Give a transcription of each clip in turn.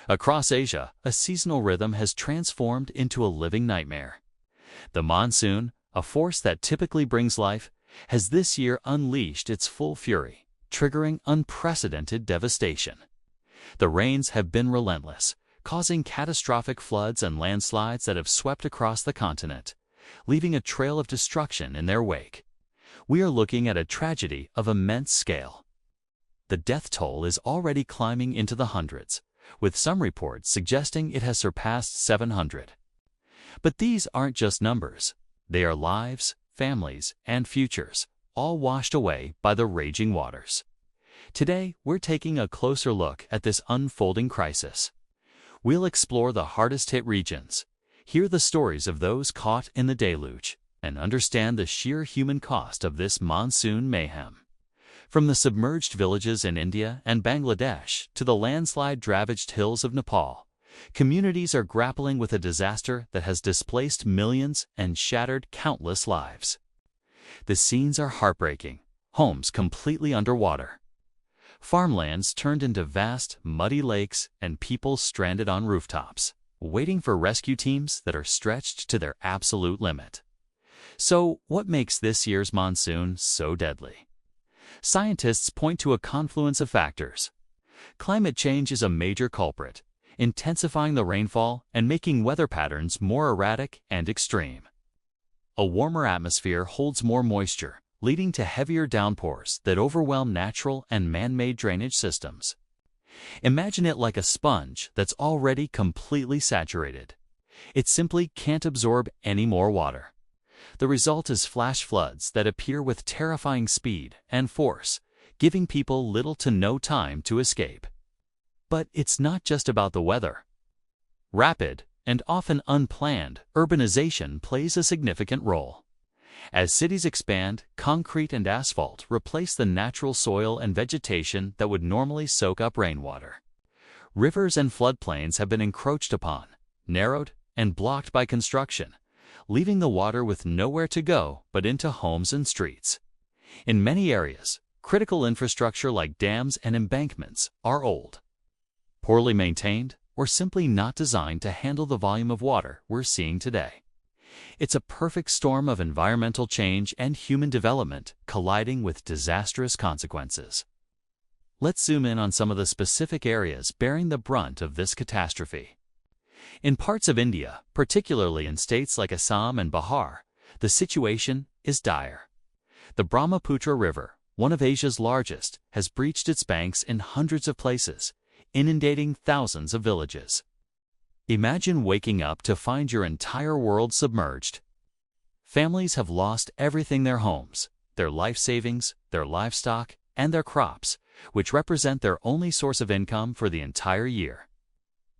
Across Asia, a seasonal rhythm has transformed into a living nightmare. The monsoon, a force that typically brings life, has this year unleashed its full fury, triggering unprecedented devastation. The rains have been relentless, causing catastrophic floods and landslides that have swept across the continent, leaving a trail of destruction in their wake. We are looking at a tragedy of immense scale. The death toll is already climbing into the hundreds, with some reports suggesting it has surpassed 700. But these aren't just numbers. They are lives, families, and futures, all washed away by the raging waters. Today, we're taking a closer look at this unfolding crisis. We'll explore the hardest-hit regions, hear the stories of those caught in the deluge, and understand the sheer human cost of this monsoon mayhem. From the submerged villages in India and Bangladesh to the landslide-ravaged hills of Nepal, communities are grappling with a disaster that has displaced millions and shattered countless lives. The scenes are heartbreaking, homes completely underwater, farmlands turned into vast, muddy lakes, and people stranded on rooftops, waiting for rescue teams that are stretched to their absolute limit. So, what makes this year's monsoon so deadly? Scientists point to a confluence of factors. Climate change is a major culprit, intensifying the rainfall and making weather patterns more erratic and extreme. A warmer atmosphere holds more moisture, leading to heavier downpours that overwhelm natural and man-made drainage systems. Imagine it like a sponge that's already completely saturated. It simply can't absorb any more water. The result is flash floods that appear with terrifying speed and force, giving people little to no time to escape. But it's not just about the weather. Rapid, and often unplanned, urbanization plays a significant role. As cities expand, concrete and asphalt replace the natural soil and vegetation that would normally soak up rainwater. Rivers and floodplains have been encroached upon, narrowed, and blocked by construction, leaving the water with nowhere to go but into homes and streets. In many areas, critical infrastructure like dams and embankments are old, poorly maintained, or simply not designed to handle the volume of water we're seeing today. It's a perfect storm of environmental change and human development colliding with disastrous consequences. Let's zoom in on some of the specific areas bearing the brunt of this catastrophe. In parts of India, particularly in states like Assam and Bihar, the situation is dire. The Brahmaputra River, one of Asia's largest, has breached its banks in hundreds of places, inundating thousands of villages. Imagine waking up to find your entire world submerged. Families have lost everything: their homes, their life savings, their livestock, and their crops, which represent their only source of income for the entire year.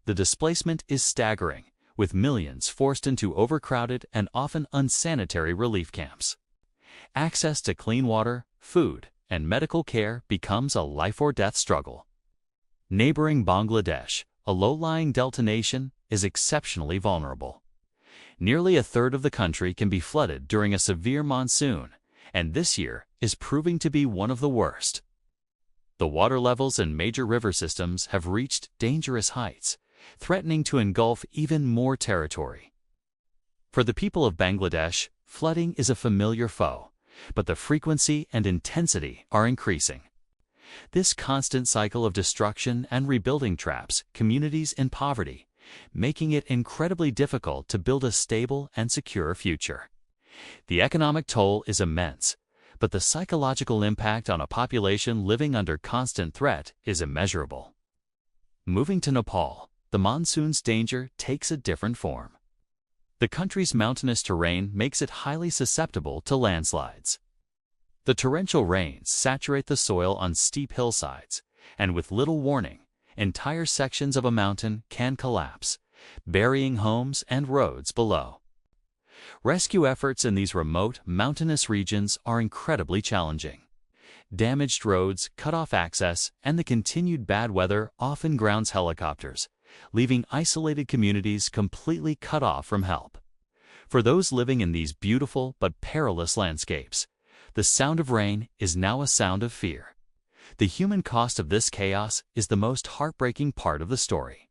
The displacement is staggering, with millions forced into overcrowded and often unsanitary relief camps. Access to clean water, food, and medical care becomes a life-or-death struggle. Neighboring Bangladesh, a low-lying delta nation, is exceptionally vulnerable. Nearly a third of the country can be flooded during a severe monsoon, and this year is proving to be one of the worst. The water levels in major river systems have reached dangerous heights, threatening to engulf even more territory. For the people of Bangladesh, flooding is a familiar foe, but the frequency and intensity are increasing. This constant cycle of destruction and rebuilding traps communities in poverty, making it incredibly difficult to build a stable and secure future. The economic toll is immense, but the psychological impact on a population living under constant threat is immeasurable. Moving to Nepal, the monsoon's danger takes a different form. The country's mountainous terrain makes it highly susceptible to landslides. The torrential rains saturate the soil on steep hillsides, and with little warning, entire sections of a mountain can collapse, burying homes and roads below. Rescue efforts in these remote, mountainous regions are incredibly challenging. Damaged roads cut off access, and the continued bad weather often grounds helicopters, leaving isolated communities completely cut off from help. For those living in these beautiful but perilous landscapes, the sound of rain is now a sound of fear. The human cost of this chaos is the most heartbreaking part of the story.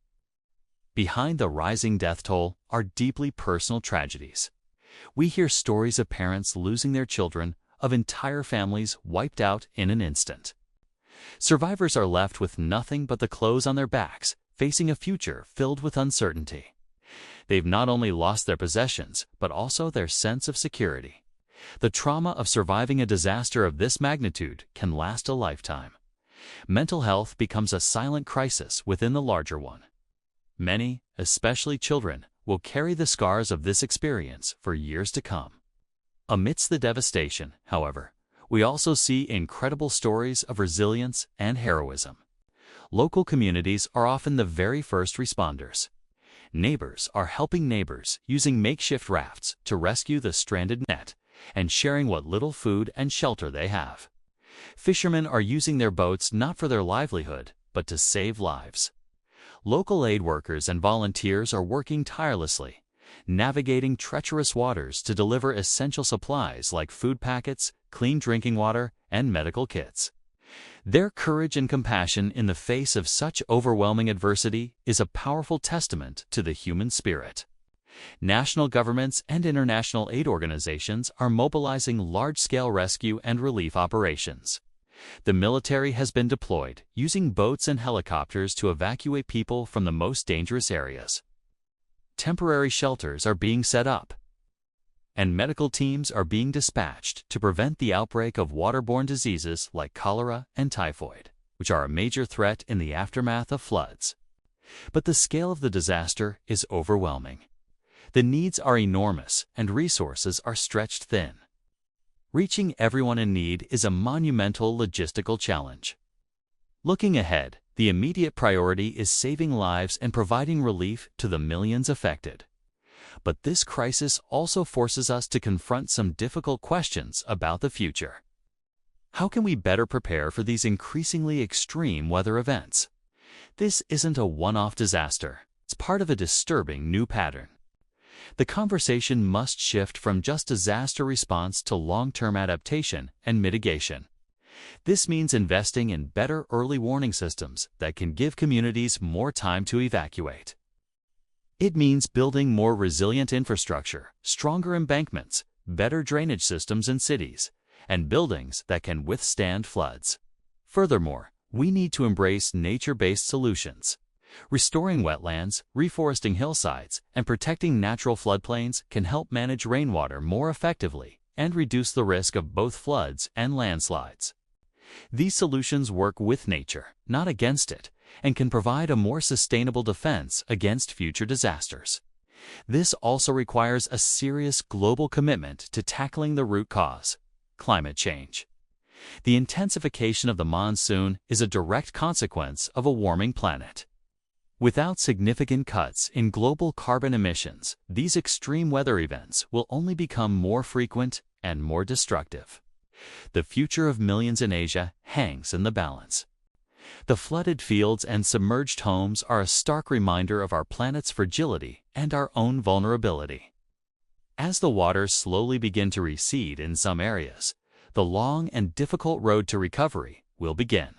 behind the rising death toll are deeply personal tragedies. We hear stories of parents losing their children, of entire families wiped out in an instant. Survivors are left with nothing but the clothes on their backs, facing a future filled with uncertainty. They've not only lost their possessions, but also their sense of security. The trauma of surviving a disaster of this magnitude can last a lifetime. Mental health becomes a silent crisis within the larger one. Many, especially children, will carry the scars of this experience for years to come. Amidst the devastation, however, we also see incredible stories of resilience and heroism. Local communities are often the very first responders. Neighbors are helping neighbors using makeshift rafts to rescue the stranded net and sharing what little food and shelter they have. Fishermen are using their boats not for their livelihood, but to save lives. Local aid workers and volunteers are working tirelessly, navigating treacherous waters to deliver essential supplies like food packets, clean drinking water, and medical kits. Their courage and compassion in the face of such overwhelming adversity is a powerful testament to the human spirit. National governments and international aid organizations are mobilizing large-scale rescue and relief operations. The military has been deployed, using boats and helicopters to evacuate people from the most dangerous areas. Temporary shelters are being set up, and medical teams are being dispatched to prevent the outbreak of waterborne diseases like cholera and typhoid, which are a major threat in the aftermath of floods. But the scale of the disaster is overwhelming. The needs are enormous and resources are stretched thin. Reaching everyone in need is a monumental logistical challenge. Looking ahead, the immediate priority is saving lives and providing relief to the millions affected. But this crisis also forces us to confront some difficult questions about the future. How can we better prepare for these increasingly extreme weather events? This isn't a one-off disaster. It's part of a disturbing new pattern. The conversation must shift from just disaster response to long-term adaptation and mitigation. This means investing in better early warning systems that can give communities more time to evacuate. It means building more resilient infrastructure, stronger embankments, better drainage systems in cities, and buildings that can withstand floods. Furthermore, we need to embrace nature-based solutions. Restoring wetlands, reforesting hillsides, and protecting natural floodplains can help manage rainwater more effectively and reduce the risk of both floods and landslides. These solutions work with nature, not against it, and can provide a more sustainable defense against future disasters. This also requires a serious global commitment to tackling the root cause: climate change. The intensification of the monsoon is a direct consequence of a warming planet. Without significant cuts in global carbon emissions, these extreme weather events will only become more frequent and more destructive. The future of millions in Asia hangs in the balance. The flooded fields and submerged homes are a stark reminder of our planet's fragility and our own vulnerability. As the waters slowly begin to recede in some areas, the long and difficult road to recovery will begin.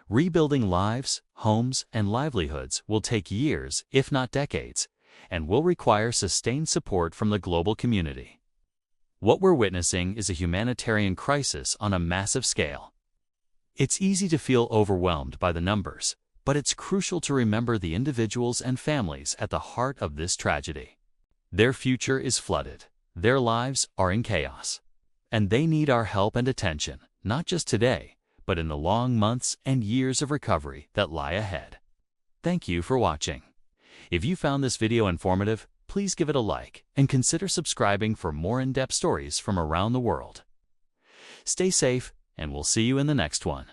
Rebuilding lives, homes, and livelihoods will take years, if not decades, and will require sustained support from the global community. What we're witnessing is a humanitarian crisis on a massive scale. It's easy to feel overwhelmed by the numbers, but it's crucial to remember the individuals and families at the heart of this tragedy. Their future is flooded, their lives are in chaos, and they need our help and attention, not just today, but in the long months and years of recovery that lie ahead. Thank you for watching. If you found this video informative, please give it a like and consider subscribing for more in-depth stories from around the world. Stay safe, and we'll see you in the next one.